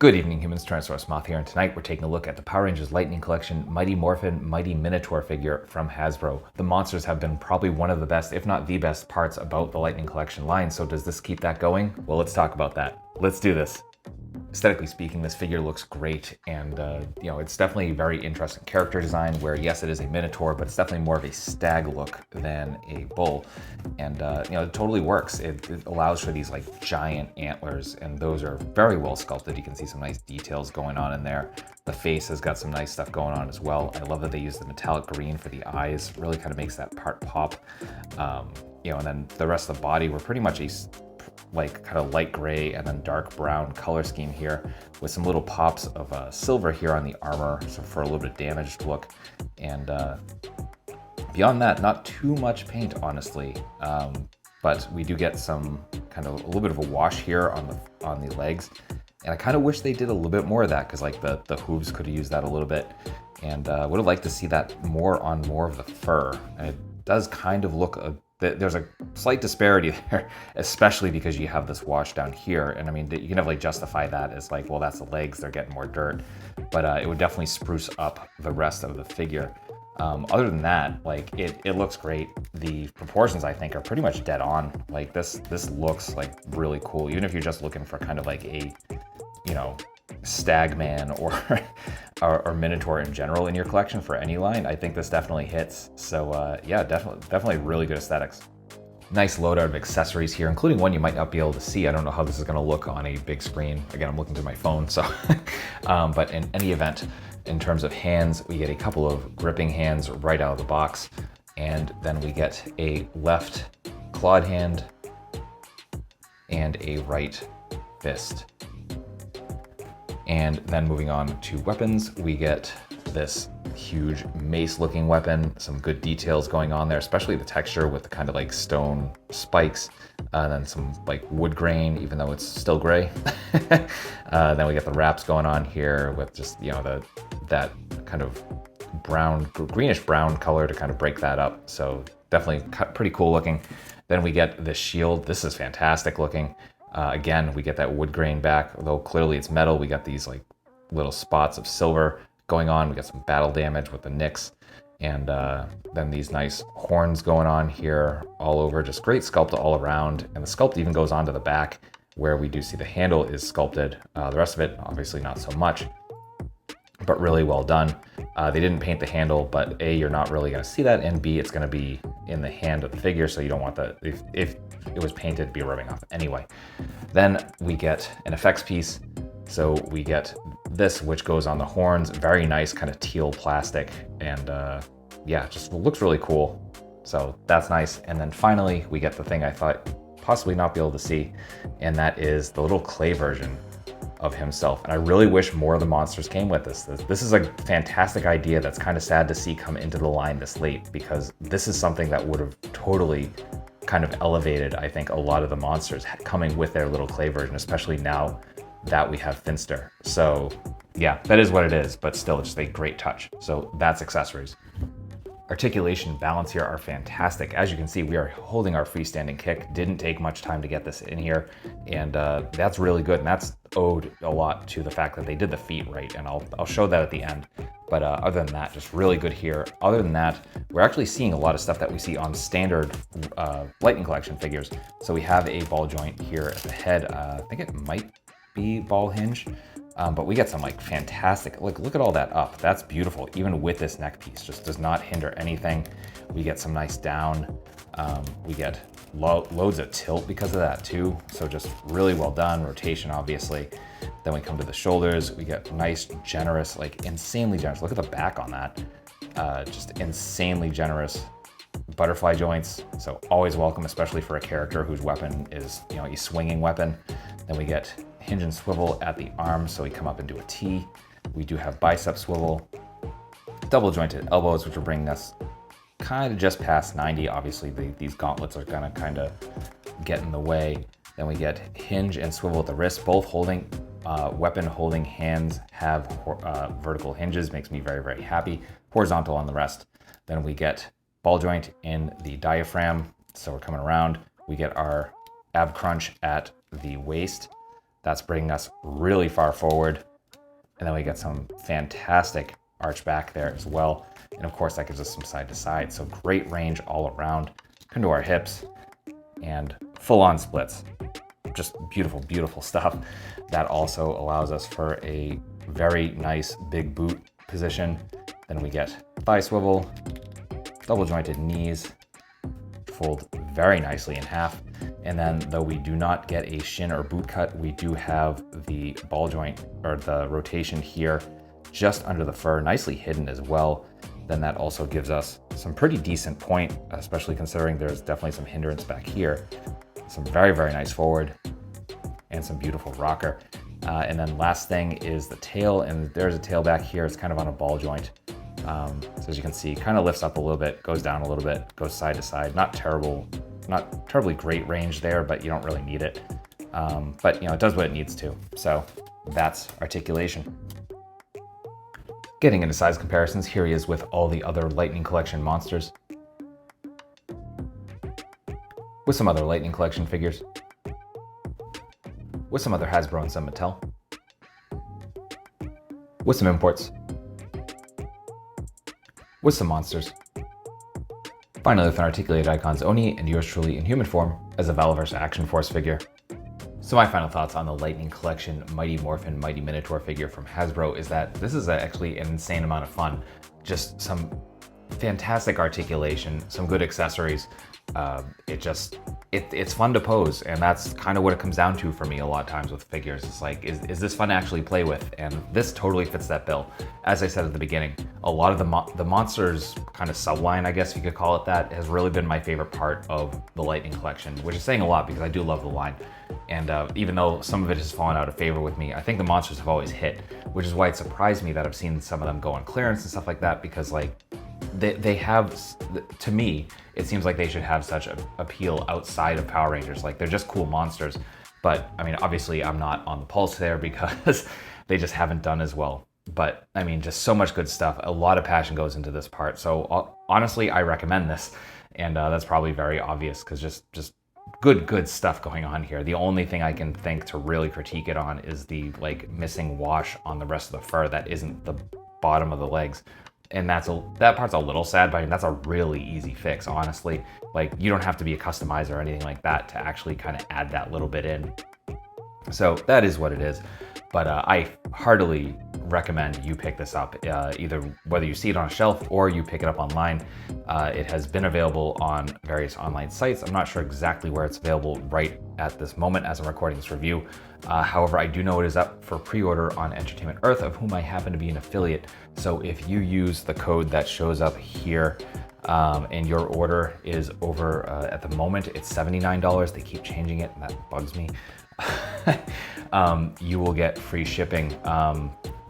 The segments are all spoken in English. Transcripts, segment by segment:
Good evening, humans. TyrannosaurusMoth here, and tonight we're taking a look at the Power Rangers Lightning Collection Mighty Morphin Mighty Minotaur figure from Hasbro. The monsters have been probably one of the best, if not the best, parts about the Lightning Collection line, so does this keep that going? Well, let's talk about that. Let's do this. Aesthetically speaking, this figure looks great, and it's definitely a very interesting character design where, yes, it is a Minotaur, but it's definitely more of a stag look than a bull. And it totally works. It allows for these like giant antlers, and those are very well sculpted. You can see some nice details going on in there. The face has got some nice stuff going on as well. I love that they use the metallic green for the eyes. Really kind of makes that part pop. And then the rest of the body, we're pretty much a kind of light gray and then dark brown color scheme here with some little pops of silver here on the armor, so for a little bit damaged look. And beyond that, not too much paint, honestly, but we do get some kind of a little bit of a wash here on the legs, and I kind of wish they did a little bit more of that, because like the hooves could have used that a little bit, and would have liked to see that more on more of the fur. And it does kind of look there's a slight disparity there, especially because you have this wash down here. And I mean, you can definitely justify that as like, well, that's the legs, they're getting more dirt, but it would definitely spruce up the rest of the figure. Other than that, like it looks great. The proportions, I think, are pretty much dead on. Like this looks like really cool, even if you're just looking for kind of like a, Stagman or Minotaur in general in your collection for any line. I think this definitely hits. So yeah, definitely really good aesthetics. Nice loadout of accessories here, including one you might not be able to see. I don't know how this is going to look on a big screen. Again, I'm looking through my phone, so but in any event, in terms of hands, we get a couple of gripping hands right out of the box, and then we get a left clawed hand and a right fist. And then moving on to weapons, we get this huge mace-looking weapon, some good details going on there, especially the texture with the kind of like stone spikes, and then some like wood grain, even though it's still gray. Then we get the wraps going on here with just, that kind of greenish brown color to kind of break that up. So definitely pretty cool looking. Then we get the shield. This is fantastic looking. Again, we get that wood grain back, although clearly it's metal. We got these like little spots of silver going on. We got some battle damage with the nicks, and then these nice horns going on here all over. Just great sculpt all around, and the sculpt even goes on to the back where we do see the handle is sculpted. The rest of it, obviously not so much, but really well done. They didn't paint the handle, but A, you're not really going to see that, and B, it's going to be in the hand of the figure, so you don't want that, if it was painted, to be rubbing off anyway. Then we get an effects piece. So we get this, which goes on the horns, very nice kind of teal plastic, and yeah, just looks really cool. So that's nice. And then finally, we get the thing I thought possibly not be able to see, and that is the little clay version of himself. And I really wish more of the monsters came with this. This is a fantastic idea that's kind of sad to see come into the line this late, because this is something that would have totally kind of elevated, I think, a lot of the monsters coming with their little clay version, especially now that we have Finster. So yeah, that is what it is, but still just a great touch. So that's accessories. Articulation, balance here are fantastic. As you can see, we are holding our freestanding kick. Didn't take much time to get this in here, and that's really good, and that's owed a lot to the fact that they did the feet right, and I'll show that at the end. But other than that, just really good here. Other than that, we're actually seeing a lot of stuff that we see on standard Lightning Collection figures. So we have a ball joint here at the head. I think it might be ball hinge. But we get some like fantastic, look at all that up. That's beautiful. Even with this neck piece, just does not hinder anything. We get some nice down. We get loads of tilt because of that too. So just really well done. Rotation, obviously. Then we come to the shoulders. We get nice, generous, like insanely generous. Look at the back on that. Just insanely generous butterfly joints. So always welcome, especially for a character whose weapon is, a swinging weapon. Then we get hinge and swivel at the arms, so we come up into a T. We do have bicep swivel, double jointed elbows, which are bringing us kind of just past 90. Obviously, these gauntlets are gonna kind of get in the way. Then we get hinge and swivel at the wrist, both holding weapon holding hands have vertical hinges. Makes me very, very happy. Horizontal on the rest. Then we get ball joint in the diaphragm, so we're coming around. We get our ab crunch at the waist. That's bringing us really far forward. And then we get some fantastic arch back there as well. And of course that gives us some side to side. So great range all around. Come to our hips and full on splits. Just beautiful, beautiful stuff. That also allows us for a very nice big boot position. Then we get thigh swivel, double jointed knees, fold very nicely in half. And then though we do not get a shin or boot cut, we do have the ball joint or the rotation here just under the fur, nicely hidden as well. Then that also gives us some pretty decent point, especially considering there's definitely some hindrance back here. Some very, very nice forward and some beautiful rocker. And then last thing is the tail, and there's a tail back here. It's kind of on a ball joint. So as you can see, kind of lifts up a little bit, goes down a little bit, goes side to side. Not terribly great range there, but you don't really need it. But you know, it does what it needs to. So that's Articulation. Getting into size comparisons, here he is with all the other Lightning Collection monsters. With some other Lightning Collection figures. With some other Hasbro and some Mattel. With some imports. With some monsters. Finally, with an articulated icons Oni and yours truly in human form as a Valverse Action Force figure. So my final thoughts on the Lightning Collection Mighty Morphin Mighty Minotaur figure from Hasbro is that this is actually an insane amount of fun. Just some fantastic articulation, some good accessories. It's fun to pose, and that's kind of what it comes down to for me a lot of times with figures. It's like, is this fun to actually play with? And this totally fits that bill. As I said at the beginning, a lot of the monsters kind of subline, I guess you could call it that, has really been my favorite part of the Lightning Collection, which is saying a lot because I do love the line. And even though some of it has fallen out of favor with me, I think the monsters have always hit, which is why it surprised me that I've seen some of them go on clearance and stuff like that, because like they have, to me, it seems like they should have such an appeal outside of Power Rangers. Like, they're just cool monsters. But I mean, obviously I'm not on the pulse there because they just haven't done as well. But I mean, just so much good stuff. A lot of passion goes into this part. So honestly, I recommend this. And that's probably very obvious because just good stuff going on here. The only thing I can think to really critique it on is the like missing wash on the rest of the fur that isn't the bottom of the legs. And that part's a little sad, but I mean, that's a really easy fix, honestly. Like, you don't have to be a customizer or anything like that to actually kind of add that little bit in. So that is what it is. But I heartily recommend you pick this up, either whether you see it on a shelf or you pick it up online. It has been available on various online sites. I'm not sure exactly where it's available right at this moment as I'm recording this review. However, I do know it is up for pre-order on Entertainment Earth, of whom I happen to be an affiliate. So if you use the code that shows up here, and your order is over, at the moment, it's $79. They keep changing it, and that bugs me. You will get free shipping.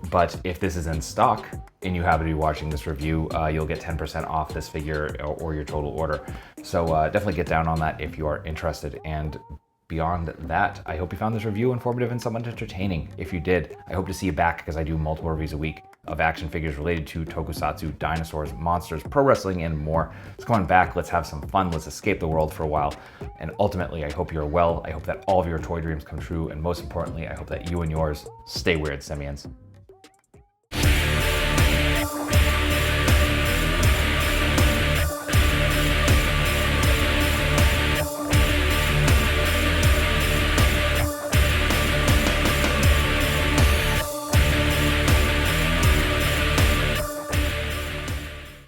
But if this is in stock and you happen to be watching this review, you'll get 10% off this figure or your total order. So definitely get down on that if you are interested. And beyond that, I hope you found this review informative and somewhat entertaining. If you did, I hope to see you back because I do multiple reviews a week of action figures related to tokusatsu, dinosaurs, monsters, pro wrestling, and more. Let's come on back, let's have some fun, let's escape the world for a while. And ultimately, I hope you're well. I hope that all of your toy dreams come true. And most importantly, I hope that you and yours stay weird, simians.